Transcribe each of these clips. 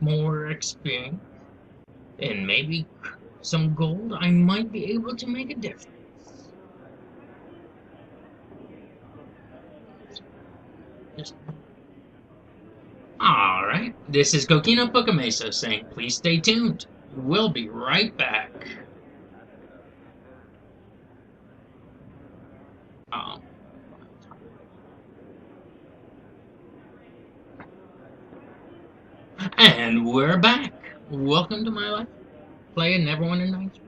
more experience and maybe some gold, I might be able to make a difference. Alright, this is Coquino Pucameso saying, please stay tuned. We'll be right back. And we're back. Welcome to my life. Playing Neverwinter Nights.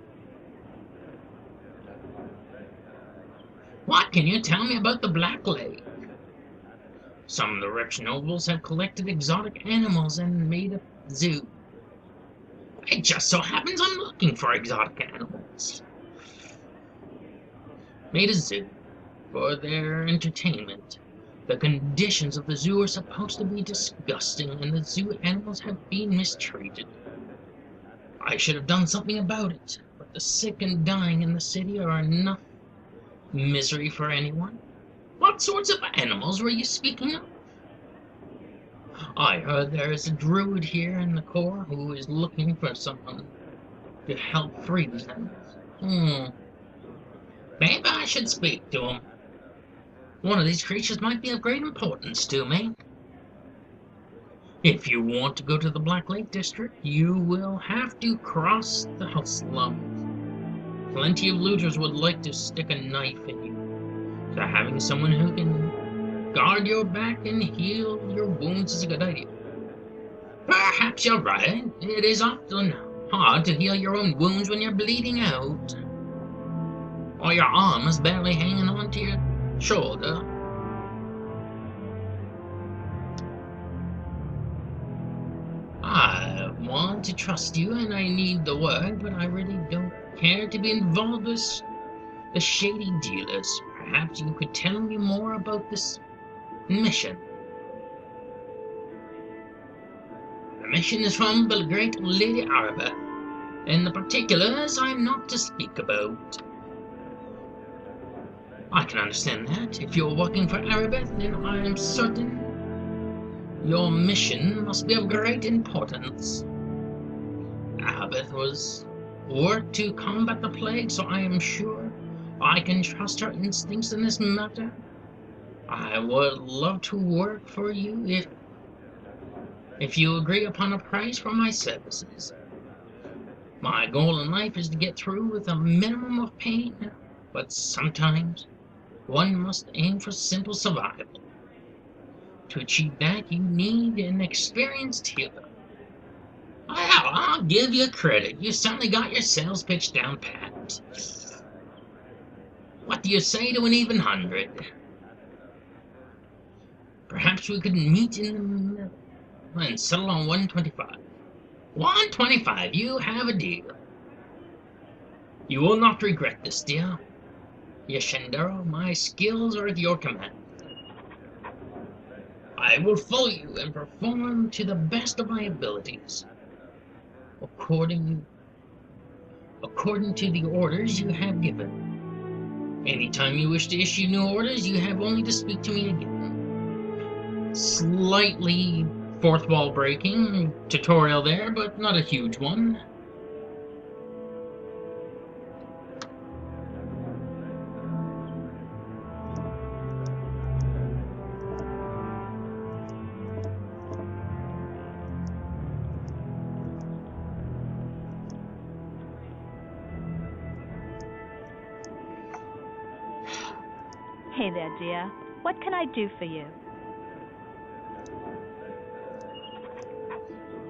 What can you tell me about the Black Lake? Some of the rich nobles have collected exotic animals and made a zoo. It just so happens I'm looking for exotic animals. Made a zoo for their entertainment. The conditions of the zoo are supposed to be disgusting, and the zoo animals have been mistreated. I should have done something about it, but the sick and dying in the city are enough misery for anyone. What sorts of animals were you speaking of? I heard there is a druid here in the core who is looking for someone to help free these animals. Maybe I should speak to him. One of these creatures might be of great importance to me. If you want to go to the Black Lake District, you will have to cross the slums. Plenty of looters would like to stick a knife in you, so having someone who can guard your back and heal your wounds is a good idea. Perhaps you're right. It is often hard to heal your own wounds when you're bleeding out, or your arm is barely hanging onto your shoulder. I want to trust you and I need the word, but I really don't care to be involved with the shady dealers. Perhaps you could tell me more about this mission. The mission is from the great Lady Arabeth, and the particulars I'm not to speak about. I can understand that. If you're working for Arabeth, then I am certain your mission must be of great importance. Arabeth was worked to combat the plague, so I am sure I can trust her instincts in this matter. I would love to work for you if you agree upon a price for my services. My goal in life is to get through with a minimum of pain, but sometimes one must aim for simple survival. To achieve that, you need an experienced healer. I'll give you credit. You certainly got your sales pitch down pat. What do you say to an even 100? Perhaps we could meet in the middle and settle on 125. 125, you have a deal. You will not regret this, dear. Yashendero, my skills are at your command. I will follow you and perform to the best of my abilities, according to the orders you have given. Anytime you wish to issue new orders, you have only to speak to me again. Slightly fourth wall breaking tutorial there, but not a huge one. Hey there, dear. What can I do for you?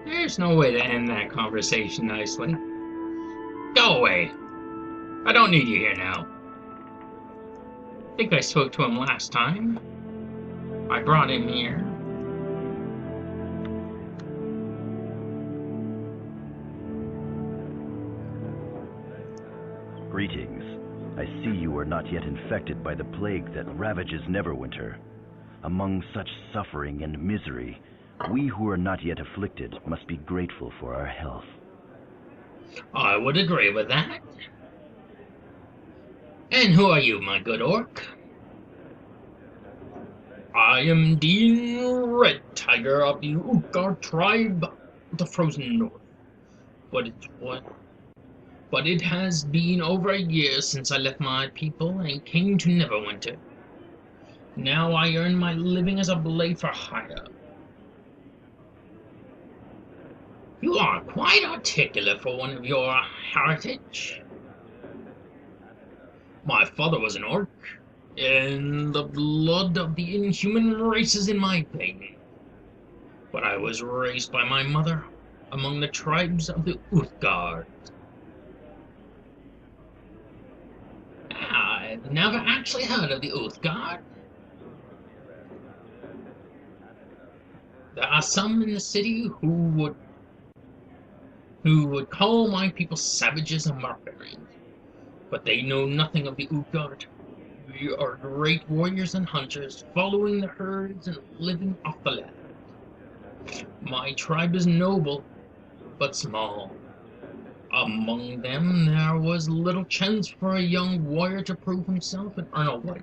There's no way to end that conversation nicely. Go away. I don't need you here now. I think I spoke to him last time. I brought him here. Greetings. I see you are not yet infected by the plague that ravages Neverwinter. Among such suffering and misery, we who are not yet afflicted must be grateful for our health. I would agree with that. And who are you, my good orc? I am Dean Red Tiger of the Ukar tribe. the frozen north. But it has been over a year since I left my people and came to Neverwinter. Now I earn my living as a blade for hire. You are quite articulate for one of your heritage. My father was an orc, and the blood of the inhuman race is in my veins. But I was raised by my mother among the tribes of the Uthgard. I've never actually heard of the Uthgard. There are some in the city who would call my people savages and barbarians, but they know nothing of the Uthgard. We are great warriors and hunters, following the herds and living off the land. My tribe is noble, but small. Among them there was little chance for a young warrior to prove himself and earn a wife.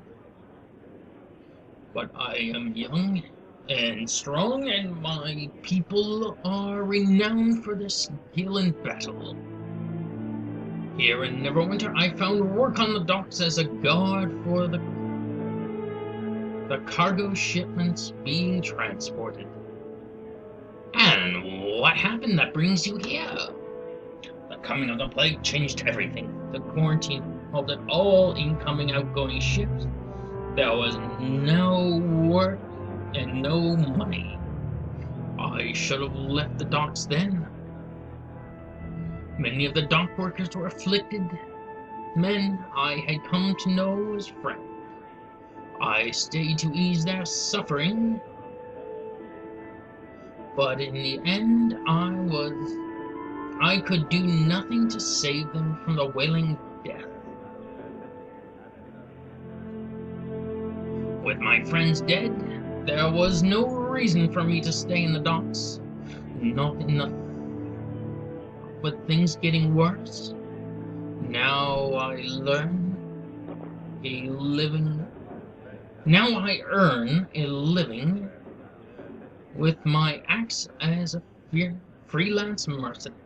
But I am young and strong, and my people are renowned for their skill in battle. Here in Neverwinter, I found work on the docks as a guard for the cargo shipments being transported. And what happened that brings you here? The coming of the plague changed everything. The quarantine halted all incoming outgoing ships. There was no work and no money. I should have left the docks then. Many of the dock workers were afflicted men I had come to know as friends. I stayed to ease their suffering, but in the end I could do nothing to save them from the wailing death. With my friends dead, there was no reason for me to stay in the docks. But things getting worse. Now I earn a living with my axe as a freelance mercenary.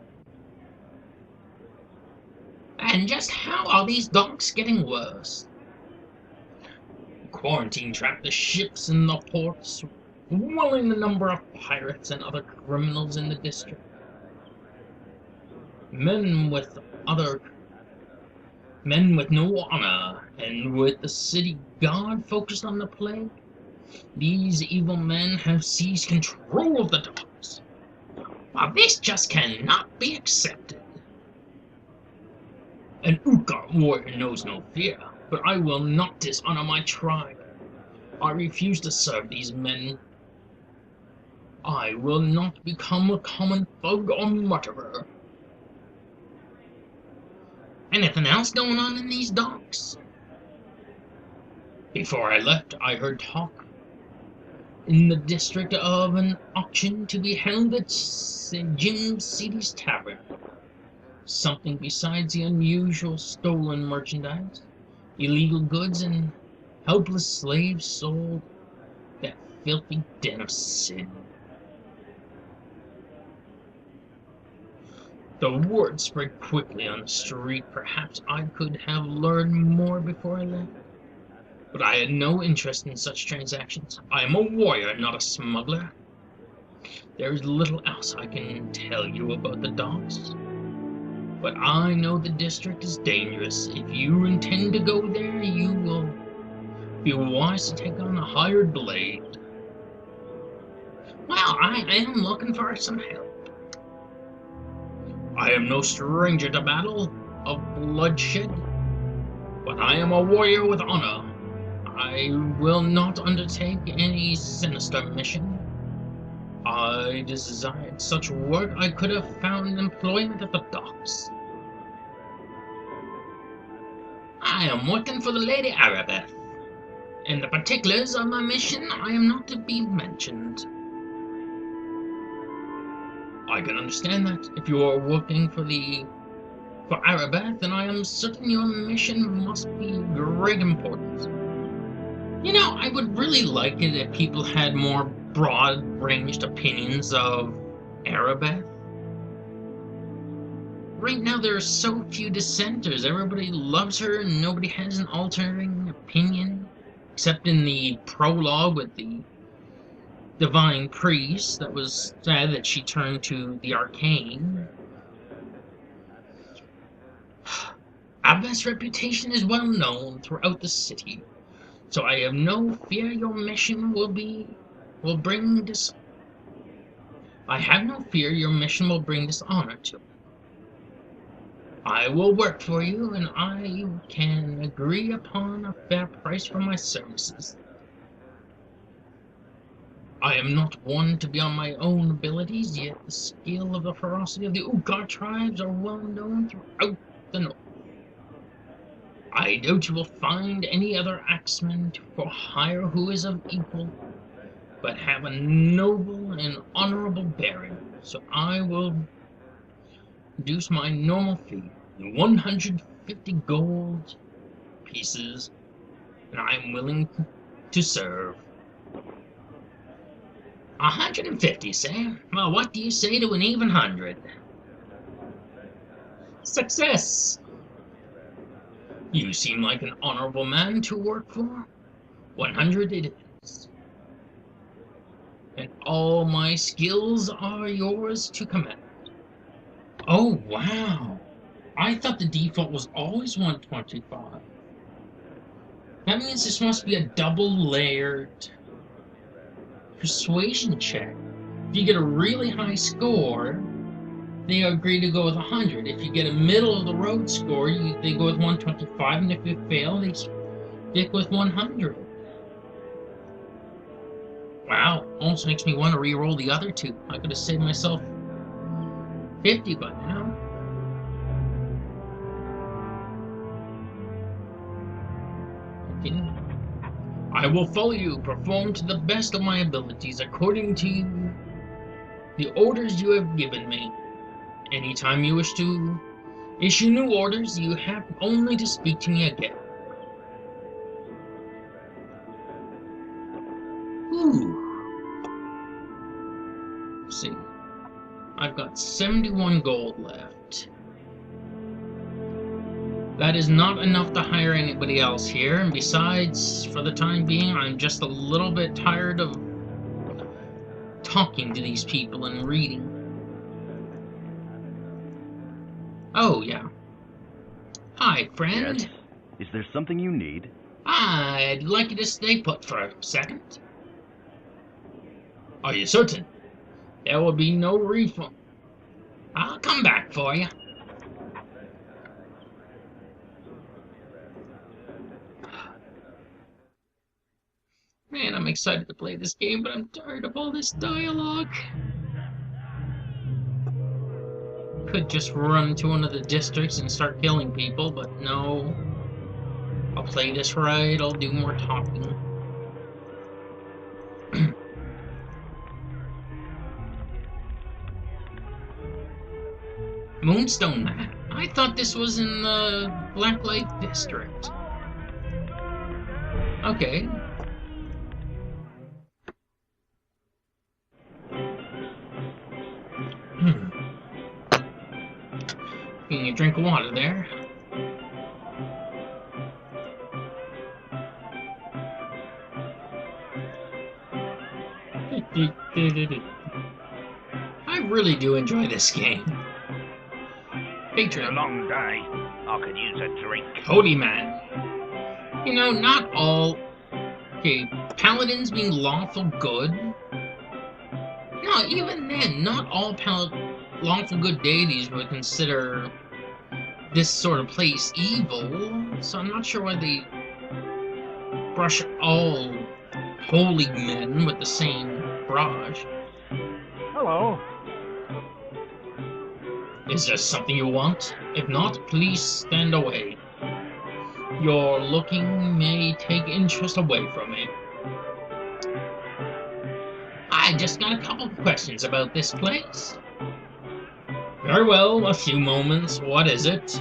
And just how are these docks getting worse? Quarantine trapped the ships in the ports, swelling the number of pirates and other criminals in the district. Men with no honor, and with the city guard focused on the plague, these evil men have seized control of the docks. Now this just cannot be accepted. An Uthgard warrior knows no fear, but I will not dishonor my tribe. I refuse to serve these men. I will not become a common thug or murderer. Anything else going on in these docks? Before I left, I heard talk in the district of an auction to be held at Jim City's Tavern. Something besides the unusual stolen merchandise, illegal goods, and helpless slaves sold. That filthy den of sin. The word spread quickly on the street. Perhaps I could have learned more before I left. But I had no interest in such transactions. I am a warrior, not a smuggler. There is little else I can tell you about the docks. But I know the district is dangerous. If you intend to go there, you will be wise to take on a hired blade. Well, I am looking for some help. I am no stranger to battle of bloodshed, but I am a warrior with honor. I will not undertake any sinister mission. I desired such work, I could have found employment at the docks. I am working for the Lady Arabeth. In the particulars of my mission, I am not to be mentioned. I can understand that. If you are working for Arabeth, then I am certain your mission must be great importance. You know, I would really like it if people had more broad-ranged opinions of Arabeth. Right now there are so few dissenters. Everybody loves her and nobody has an altering opinion. Except in the prologue with the divine priest that was said that she turned to the arcane. Our best reputation is well known throughout the city, so I have no fear your mission will bring dis. I have no fear your mission will bring dishonor to. I will work for you, and I can agree upon a fair price for my services. I am not one to be on my own abilities, yet the skill of the ferocity of the Ugar tribes are well known throughout the north. I doubt you will find any other axeman for hire who is of equal, but have a noble and honorable bearing, so I will reduce my normal fee, 150 gold pieces, and I am willing to serve. 150, sir? Well, what do you say to an even 100? Success! You seem like an honorable man to work for. 100 it is. And all my skills are yours to command. Oh, wow. I thought the default was always 125. That means this must be a double-layered persuasion check. If you get a really high score, they agree to go with 100. If you get a middle-of-the-road score, they go with 125, and if you fail, they stick with 100. Wow, almost makes me want to re-roll the other two. I could have saved myself 50 by now. Okay. I will follow you, perform to the best of my abilities according to the orders you have given me. Anytime you wish to issue new orders, you have only to speak to me again. Ooh. Let's see. I've got 71 gold left. That is not enough to hire anybody else here, and besides, for the time being, I'm just a little bit tired of talking to these people and reading. Oh, yeah. Hi, friend. Yes? Is there something you need? I'd like you to stay put for a second. Are you certain? There will be no refund. I'll come back for you. Man, I'm excited to play this game, but I'm tired of all this dialogue. Could just run to one of the districts and start killing people, but no. I'll play this right, I'll do more talking. Moonstone map. I thought this was in the Black Lake district. Okay. Getting a drink of water there. I really do enjoy this game. Patron. It's a long day. I could use a drink. Cody man. You know, not all... Okay, paladins being lawful good. No, even then, not all lawful good deities would consider this sort of place evil. So I'm not sure why they brush all holy men with the same brush. Hello. Is there something you want? If not, please stand away. Your looking may take interest away from me. I just got a couple of questions about this place. Very well, a few moments. What is it?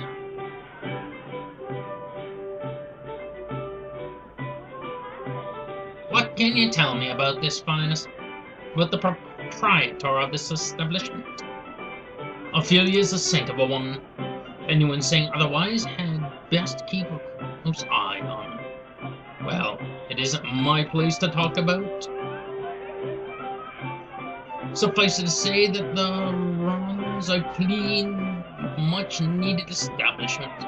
What can you tell me about this finest? About the proprietor of this establishment? A Ophelia's a saint of a woman. Anyone saying otherwise had best keep a close eye on. Well, it isn't my place to talk about. Suffice it to say that the Ronalds are clean, much-needed establishment.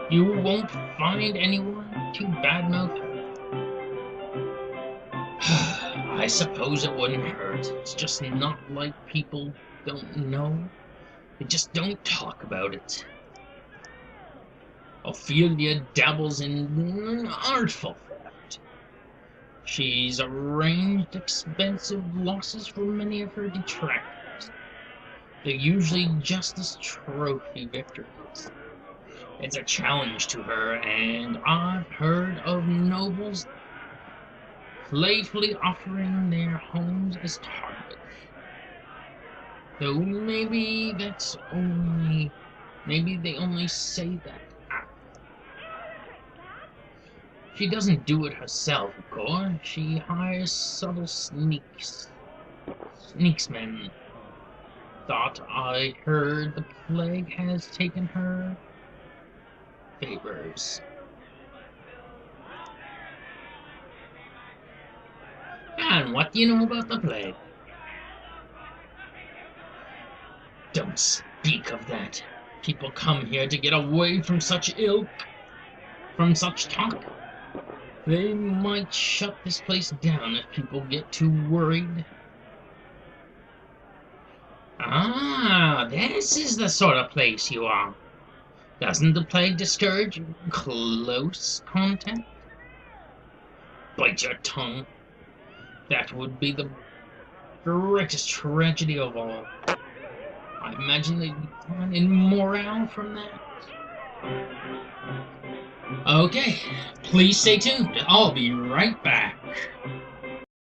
You won't find anyone to badmouth her. I suppose it wouldn't hurt. It's just not like people don't know. They just don't talk about it. Ophelia dabbles in artful theft. She's arranged expensive losses for many of her detractors. They're usually just as trophy victories. It's a challenge to her, and I've heard of nobles playfully offering their homes as targets. Though maybe they only say that. She doesn't do it herself, of course. She hires subtle sneaksmen. Thought I heard the plague has taken her favors. And what do you know about the plague? Don't speak of that. People come here to get away from such ilk, from such talk. They might shut this place down if people get too worried. Ah, this is the sort of place you are. Doesn't the plague discourage close contact? Bite your tongue. That would be the greatest tragedy of all. I imagine they'd decline in morale from that. Okay, please stay tuned. I'll be right back.